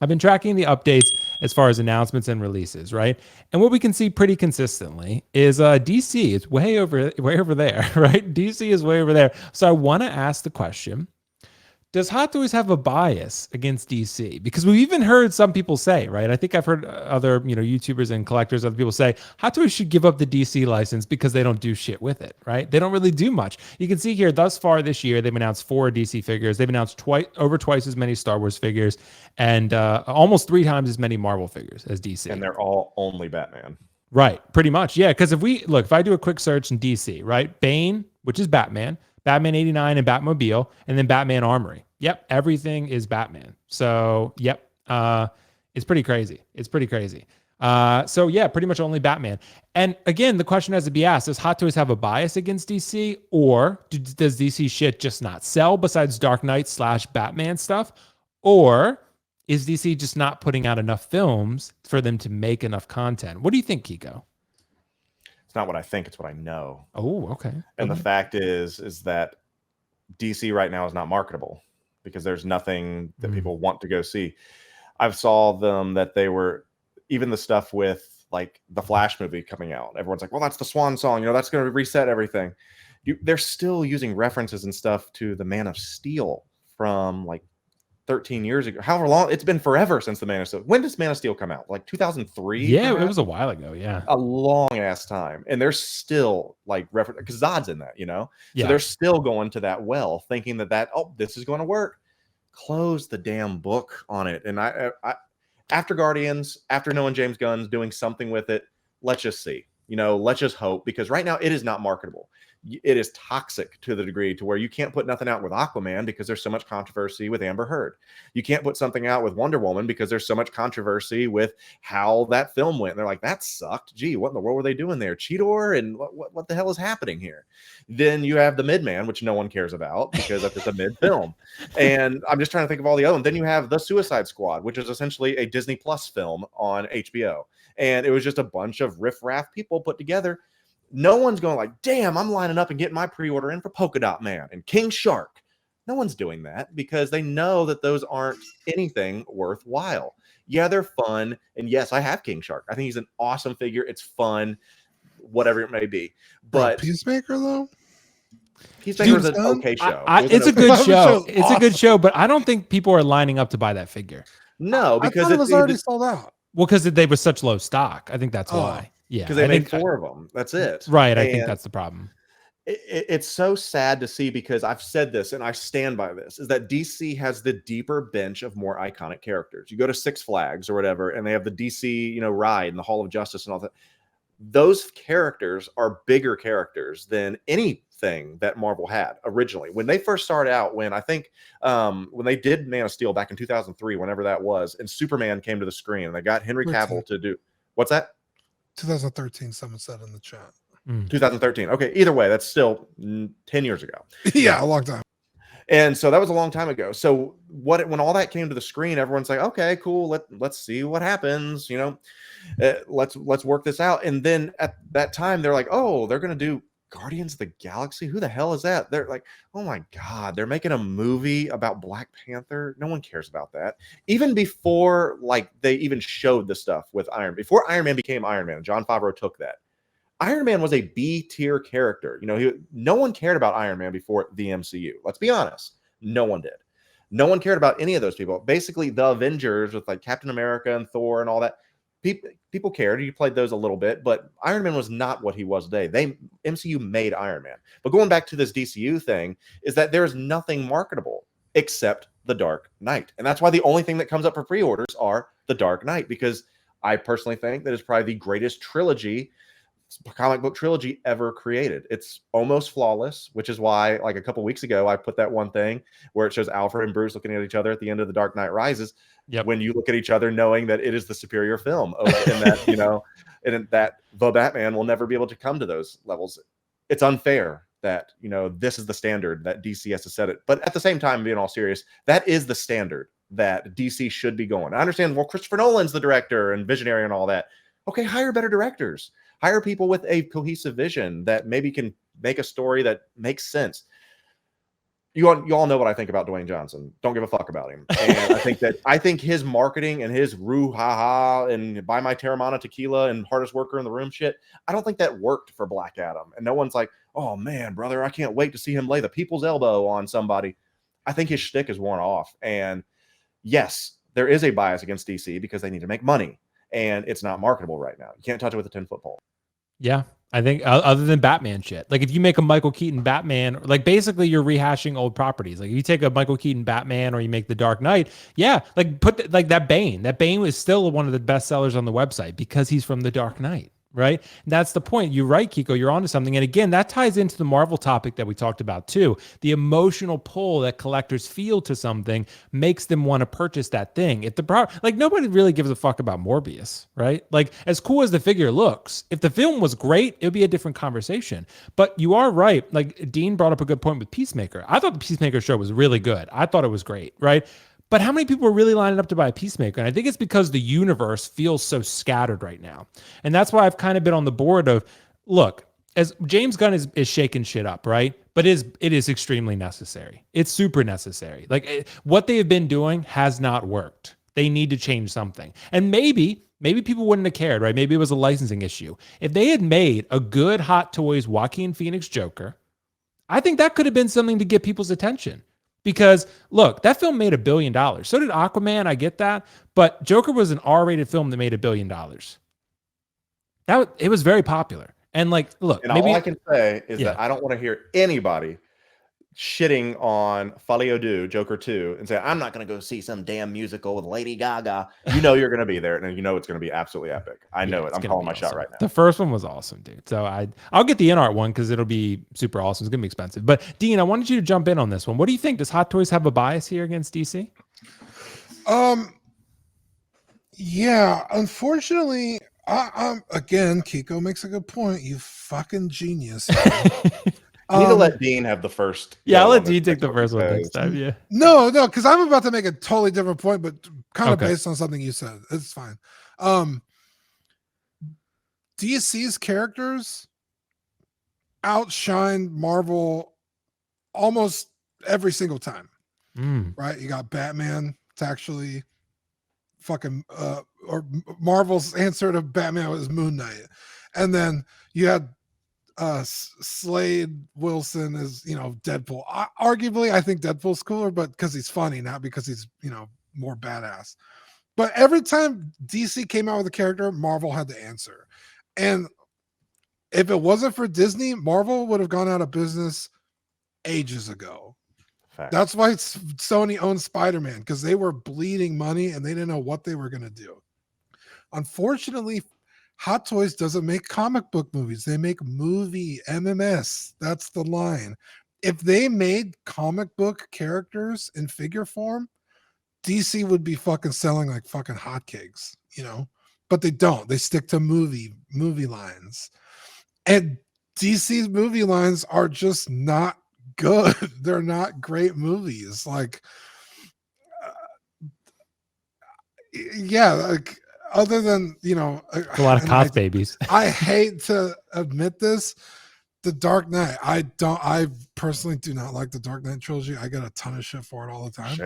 I've been tracking the updates as far as announcements and releases, right? And what we can see pretty consistently is DC is way over there, right? DC is way over there. So I want to ask the question, does Hot Toys have a bias against DC? Because we've even heard some people say, right? I think I've heard other, YouTubers and collectors, other people say Hot Toys should give up the DC license because they don't do shit with it, right? They don't really do much. You can see here thus far this year, they've announced 4 DC figures. They've announced over twice as many Star Wars figures and almost 3 times as many Marvel figures as DC. And they're all only Batman. Right, pretty much. Yeah, because if I do a quick search in DC, right? Bane, which is Batman, Batman 89 and Batmobile, and then Batman Armory. Yep, everything is Batman. So, yep, it's pretty crazy. It's pretty crazy. So, yeah, pretty much only Batman. And again, the question has to be asked, does Hot Toys have a bias against DC? Or does DC shit just not sell besides Dark Knight / Batman stuff? Or is DC just not putting out enough films for them to make enough content? What do you think, Kiko? It's not what I think, it's what I know. Oh, okay. And the fact is that DC right now is not marketable because there's nothing that people want to go see. I've saw them that they were, even the stuff with like the Flash movie coming out. Everyone's like, well, that's the swan song. That's going to reset everything. They're still using references and stuff to the Man of Steel from like 13 years ago. However long, it's been forever since the Man of Steel. When does Man of Steel come out? Like 2003? Yeah, perhaps? It was a while ago. Yeah. A long ass time. And they're still like reference because Zod's in that, Yeah. So they're still going to that well, thinking that this is going to work. Close the damn book on it. And I after Guardians, after knowing James Gunn's doing something with it, let's just see. Let's just hope, because right now it is not marketable. It is toxic to the degree to where you can't put nothing out with Aquaman because there's so much controversy with Amber Heard. You can't put something out with Wonder Woman because there's so much controversy with how that film went. And they're like, that sucked. Gee, what in the world were they doing there? Cheetor? And what the hell is happening here? Then you have The Midman, which no one cares about because it's a mid film. And I'm just trying to think of all the other ones. Then you have The Suicide Squad, which is essentially a Disney Plus film on HBO. And it was just a bunch of riff-raff people put together. No one's going like, damn, I'm lining up and getting my pre-order in for Polka Dot Man and King Shark. No one's doing that because they know that those aren't anything worthwhile. Yeah, they're fun. And yes, I have King Shark. I think he's an awesome figure. It's fun, whatever it may be. But Peacemaker, though? Peacemaker's an okay show. It's a good show. It's a good show, but I don't think people are lining up to buy that figure. No, because it was already sold out. Well, because they were such low stock. I think that's why. Yeah, because they made 4 of them. That's it. Right. I think that's the problem. It's so sad to see, because I've said this and I stand by this, is that DC has the deeper bench of more iconic characters. You go to Six Flags or whatever, and they have the DC, ride and the Hall of Justice and all that. Those characters are bigger characters than anything that Marvel had originally. When they first started out, when they did Man of Steel back in 2003, whenever that was, and Superman came to the screen, and they got Henry Cavill to do, what's that? 2013, someone said in the chat. 2013. Okay, either way, that's still 10 years ago. Yeah, a long time. And so that was a long time ago. So when all that came to the screen, everyone's like, okay, cool, let's see what happens. Let's work this out. And then at that time, they're like, oh, they're gonna do Guardians of the Galaxy. Who the hell is that? They're like, oh my God, they're making a movie about Black Panther. No one cares about that. Even before they even showed the stuff with before Iron Man became Iron Man, Jon Favreau took that. Iron Man was a B tier character. No one cared about Iron Man before the MCU. Let's be honest. No one did. No one cared about any of those people. Basically, the Avengers with Captain America and Thor and all that. People cared. You played those a little bit, but Iron Man was not what he was today. MCU made Iron Man. But going back to this DCU thing is that there's nothing marketable except The Dark Knight. And that's why the only thing that comes up for pre-orders are The Dark Knight, because I personally think that it's probably the greatest comic book trilogy ever created. It's almost flawless, which is why a couple weeks ago I put that one thing where it shows Alfred and Bruce looking at each other at the end of The Dark Knight Rises. Yep. When you look at each other knowing that it is the superior film, and that and that the Batman will never be able to come to those levels. It's unfair that this is the standard that DC has to set it. But at the same time, being all serious, that is the standard that DC should be going. I understand, well, Christopher Nolan's the director and visionary and all that. Okay, hire better directors. Hire people with a cohesive vision that maybe can make a story that makes sense. you all know what I think about Dwayne Johnson. Don't give a fuck about him. And I think his marketing and his roo ha ha and buy my Terramana tequila and hardest worker in the room shit, I don't think that worked for Black Adam. And no one's like, oh man, brother, I can't wait to see him lay the people's elbow on somebody. I think his shtick is worn off. And yes, there is a bias against DC because they need to make money, and it's not marketable right now. You can't touch it with a 10-foot pole. Yeah. I think other than Batman shit, like if you make a Michael Keaton Batman, like basically you're rehashing old properties. Like if you take a Michael Keaton Batman or you make the Dark Knight, yeah, like like that Bane. That Bane was still one of the best sellers on the website because he's from the Dark Knight. Right. And that's the point. You're right, Kiko. You're onto something. And again, that ties into the Marvel topic that we talked about too. The emotional pull that collectors feel to something makes them want to purchase that thing. If like nobody really gives a fuck about Morbius, right? Like as cool as the figure looks, if the film was great, it would be a different conversation. But you are right. Like Dean brought up a good point with Peacemaker. I thought the Peacemaker show was really good. I thought it was great, right? But how many people are really lining up to buy a Peacemaker? And I think it's because the universe feels so scattered right now. And that's why I've kind of been on the board of, look, as James Gunn is shaking shit up, right? But it is extremely necessary. It's super necessary. Like what they have been doing has not worked. They need to change something. And maybe people wouldn't have cared, right? Maybe it was a licensing issue. If they had made a good Hot Toys Joaquin Phoenix Joker, I think that could have been something to get people's attention. Because look, that film made $1 billion. So did Aquaman. I get that, but Joker was an R-rated film that made $1 billion. It was very popular. And like, look, and maybe all I can say is that I don't want to hear anybody shitting on Folie à Deux, Joker 2, and say, I'm not going to go see some damn musical with Lady Gaga. You know you're going to be there, and you know it's going to be absolutely epic. I know it. I'm calling my shot right now. The first one was awesome, dude. So I'll get the in-art one because it'll be super awesome. It's going to be expensive. But Dean, I wanted you to jump in on this one. What do you think? Does Hot Toys have a bias here against DC? Yeah, unfortunately, again, Kiko makes a good point. You fucking genius. You need to let Dean have the first. Yeah, I'll let Dean take the first one next time. Yeah. No, because I'm about to make a totally different point, but kind of based on something you said. It's fine. DC's characters outshine Marvel almost every single time. Right? You got Batman. It's actually fucking or Marvel's answer to Batman was Moon Knight, and then you had Slade Wilson is Deadpool. Arguably I think Deadpool's cooler, but because he's funny, not because he's more badass. But every time DC came out with a character, Marvel had to answer. And if it wasn't for Disney, Marvel would have gone out of business ages ago. Fact. That's why Sony owned Spider-Man, because they were bleeding money and they didn't know what they were going to do. Unfortunately, Hot Toys doesn't make comic book movies. They make movie MMS. That's the line. If they made comic book characters in figure form, DC would be fucking selling like fucking hotcakes, but they don't. They stick to movie lines. And DC's movie lines are just not good. They're not great movies. Like, like, other than a lot of cost babies. I hate to admit this, the Dark Knight. I personally do not like the Dark Knight trilogy. I get a ton of shit for it all the time.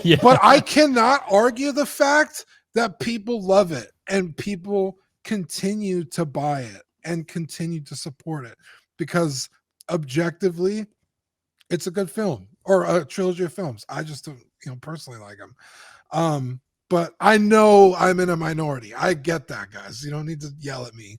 Yeah. But I cannot argue the fact that people love it and people continue to buy it and continue to support it because objectively it's a good film or a trilogy of films. I just don't personally like them. But I know I'm in a minority. I get that, guys. You don't need to yell at me.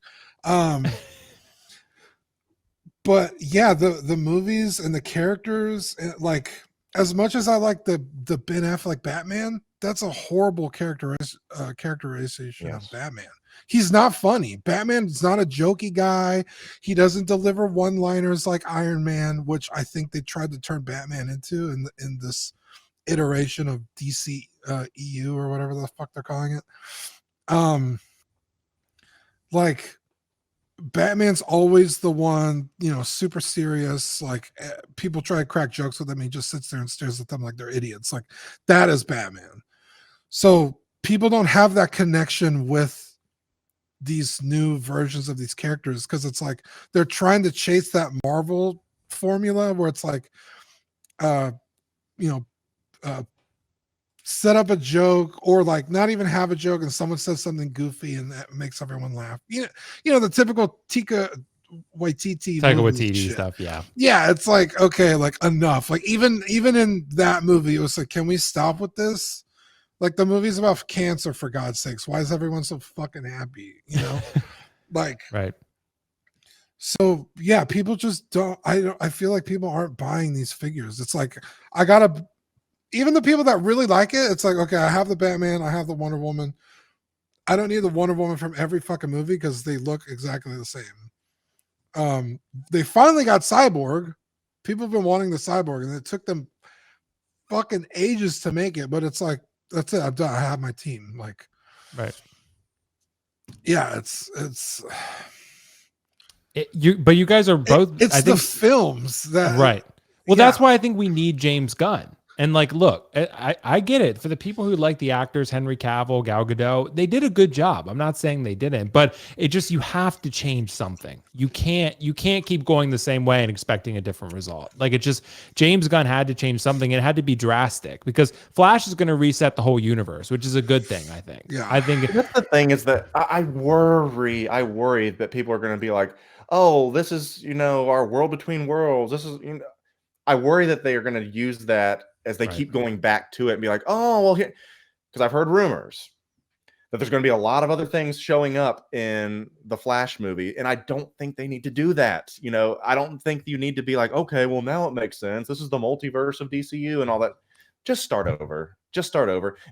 But yeah, the movies and the characters, like as much as I like the Ben Affleck Batman, that's a horrible characterization of Batman. He's not funny. Batman's not a jokey guy. He doesn't deliver one-liners like Iron Man, which I think they tried to turn Batman into in this iteration of DC EU or whatever the fuck they're calling it. Like Batman's always the one, super serious. Like people try to crack jokes with him. He just sits there and stares at them like they're idiots. Like that is Batman. So people don't have that connection with these new versions of these characters because it's like they're trying to chase that Marvel formula where it's like uh, you know, uh, set up a joke or like not even have a joke and someone says something goofy and that makes everyone laugh. You know the typical Tika Waititi Taika movie Waititi shit. stuff. Yeah. Yeah, it's like okay, like enough. Like even in that movie, it was like, can we stop with this? Like the movie's about cancer, for God's sakes. Why is everyone so fucking happy? You know, like Right. so. Yeah, people just don't. I feel like people aren't buying these figures. It's like I gotta. Even the people that really like it, it's like okay, I have the Batman, I have the Wonder Woman. I don't need the Wonder Woman from every fucking movie because they look exactly the same. They finally got Cyborg. People have been wanting the Cyborg, and it took them fucking ages to make it. But it's like that's it. I'm done. I have my team. Like, Right. yeah, But you guys are both. it's I think the films that right. Well, yeah. that's why I think we need James Gunn. And like, look, I get it. For the people who like the actors, Henry Cavill, Gal Gadot, they did a good job. I'm not saying they didn't, but it just you have to change something. You can't keep going the same way and expecting a different result. Like it just James Gunn had to change something. It had to be drastic because Flash is going to reset the whole universe, which is a good thing. I think. Yeah. I think That's the thing is that I worry that people are going to be like, oh, this is, our world between worlds. This is, I worry that they are going to use that as they Right. keep going back to it and be like, oh, well, here, because I've heard rumors that there's going to be a lot of other things showing up in the Flash movie. And I don't think they need to do that. I don't think you need to be like, okay, well, now it makes sense. This is the multiverse of DCU and all that. Just start over.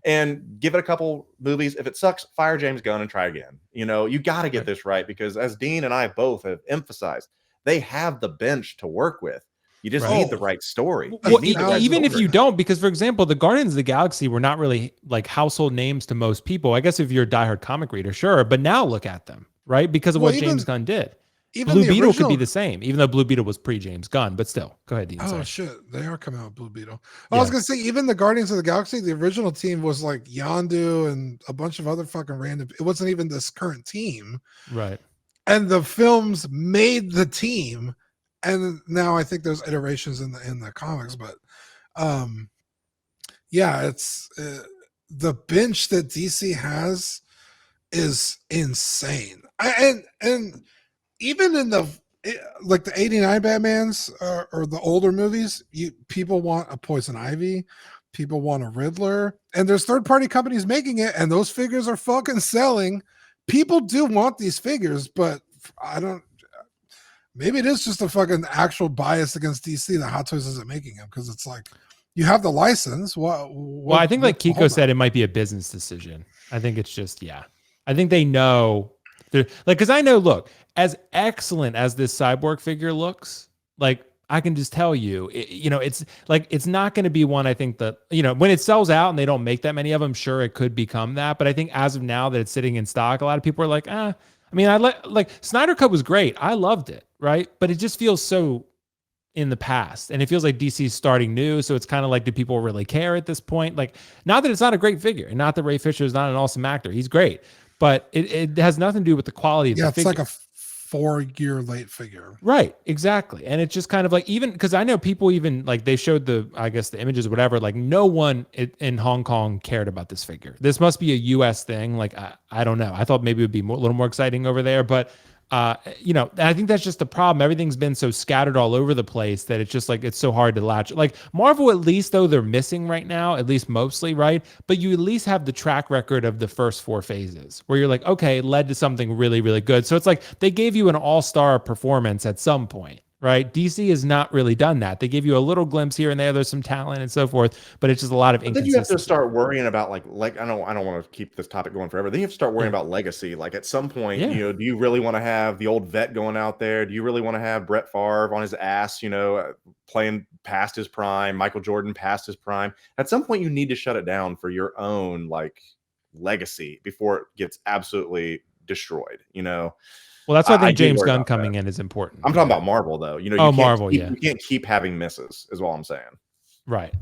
And give it a couple movies. If it sucks, fire James Gunn and try again. You got to get this right because as Dean and I both have emphasized, they have the bench to work with. You just need the right story. Well, even if you don't, because for example, the Guardians of the Galaxy were not really like household names to most people. I guess if you're a diehard comic reader, sure. But now look at them, right? Because of what James Gunn did. Even Blue Beetle could be the same, even though Blue Beetle was pre-James Gunn, but still. Go ahead, Dean. Oh sorry. shit, they are coming out with Blue Beetle. I was gonna say even the Guardians of the Galaxy, the original team was like Yondu and a bunch of other fucking random. It wasn't even this current team, right? And the films made the team, and now I think there's iterations in the comics, but yeah, it's the bench that DC has is insane, and even in the like the 89 Batmans or the older movies, people want a Poison Ivy, people want a Riddler, and there's third-party companies making it, and those figures are fucking selling. People do want these figures, but I don't. Maybe it is just a fucking actual bias against DC that Hot Toys isn't making them because it's like you have the license. Well, I think like Kiko said, it might be a business decision. I think it's just I think they know. Like, because I know, look, as excellent as this Cyborg figure looks, like I can just tell you, it's like it's not going to be one. I think that when it sells out and they don't make that many of them, sure, it could become that. But I think as of now that it's sitting in stock, a lot of people are like, I mean, I like Snyder Cut was great. I loved it, right? But it just feels so in the past, and it feels like DC's starting new. So it's kind of like, do people really care at this point? Like, not that it's not a great figure, and not that Ray Fisher is not an awesome actor. He's great. But it has nothing to do with the quality of the figure. It's like a 4-year late figure. Right, exactly. And it's just kind of like, even because I know people even like they showed the images or whatever, like no one in Hong Kong cared about this figure. This must be a US thing. Like, I don't know. I thought maybe it would be a little more exciting over there, but I think that's just the problem. Everything's been so scattered all over the place that it's just like it's so hard to latch. Like Marvel, at least though they're missing right now, at least mostly, right? But you at least have the track record of the first 4 phases where you're like, okay, it led to something really, really good. So it's like they gave you an all-star performance at some point. Right? DC has not really done that. They give you a little glimpse here and there. There's some talent and so forth, but it's just a lot of inconsistency. Then you have to start worrying about like I don't want to keep this topic going forever. Then you have to start worrying about legacy. Like at some point, do you really want to have the old vet going out there? Do you really want to have Brett Favre on his ass, playing past his prime, Michael Jordan past his prime? At some point, you need to shut it down for your own like legacy before it gets absolutely destroyed. Well, that's why I think James Gunn coming in is important. I'm talking about Marvel, though. You can't keep having misses, is all I'm saying. Right.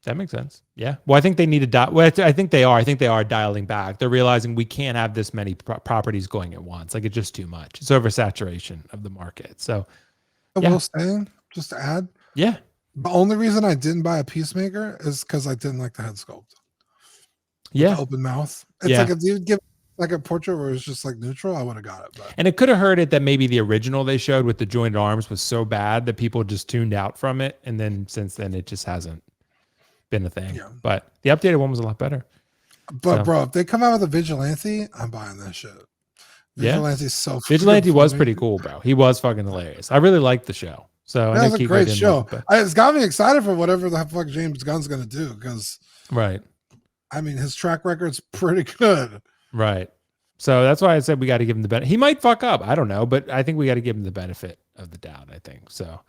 That makes sense. Yeah. Well, I think they need to well, I think they are. I think they are dialing back. They're realizing we can't have this many properties going at once. Like it's just too much. It's oversaturation of the market. So, I will say, just to add, The only reason I didn't buy a Peacemaker is because I didn't like the head sculpt. Yeah. The open mouth. It's Yeah. like if you give like a portrait where it's just like neutral, I would have got it. But And it could have hurt it that maybe the original they showed with the jointed arms was so bad that people just tuned out from it. And then since then, it just hasn't been a thing. Yeah. But the updated one was a lot better. But So- bro, if they come out with a Vigilante, I'm buying that shit. Vigilante's so Vigilante freaking was funny. pretty cool, bro. He was fucking hilarious. I really liked the show. So I That know was a Kiko great didn't show. like it, It's got me excited for whatever the fuck James Gunn's gonna do because but- right. I mean his track record's pretty good. Right. So that's why I said we got to give him the benefit. He might fuck up. I don't know, but I think we got to give him the benefit of the doubt, I think. So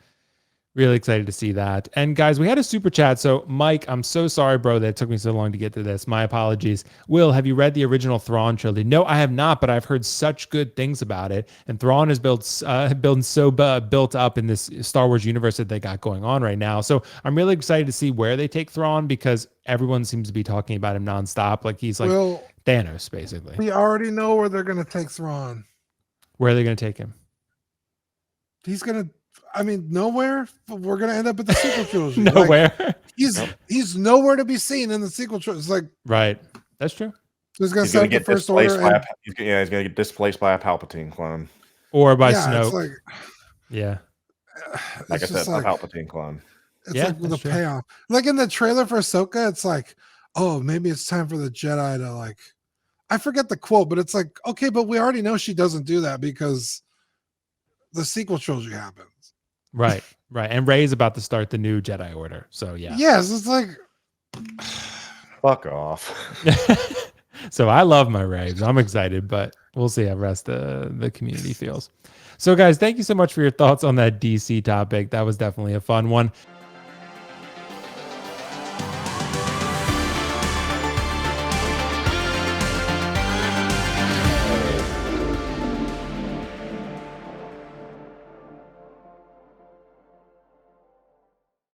really excited to see that. And guys, we had a super chat. So Mike, I'm so sorry, bro, that it took me so long to get to this. My apologies. Will, have you read the original Thrawn trilogy? No, I have not, but I've heard such good things about it. And Thrawn is built up in this Star Wars universe that they got going on right now. So I'm really excited to see where they take Thrawn because everyone seems to be talking about him nonstop. Like he's like Well, Thanos, basically. we already know where they're gonna take Thrawn. Where are they going to take him? He's gonna I mean nowhere. We're gonna end up at the sequel trilogy. Nowhere. Like, he's nowhere to be seen in the sequel trilogy. It's like Right. That's true. he's gonna He's set gonna up the get first displaced order. by And, he's gonna get displaced by a Palpatine clone. Or by yeah, Snoke. it's like Yeah. Like I it's said, just a like Palpatine clone. it's Yeah, like with a that's true. payoff. Like in the trailer for Ahsoka, it's like, oh, maybe it's time for the Jedi to like. I forget the quote, but it's like, okay, but we already know she doesn't do that because the sequel trilogy happens. Right. Right. And Rey's about to start the new Jedi Order. So yeah. Yes, it's like Fuck off. So I love my Raves. I'm excited, but we'll see how the rest of the community feels. So guys, thank you so much for your thoughts on that DC topic. That was definitely a fun one.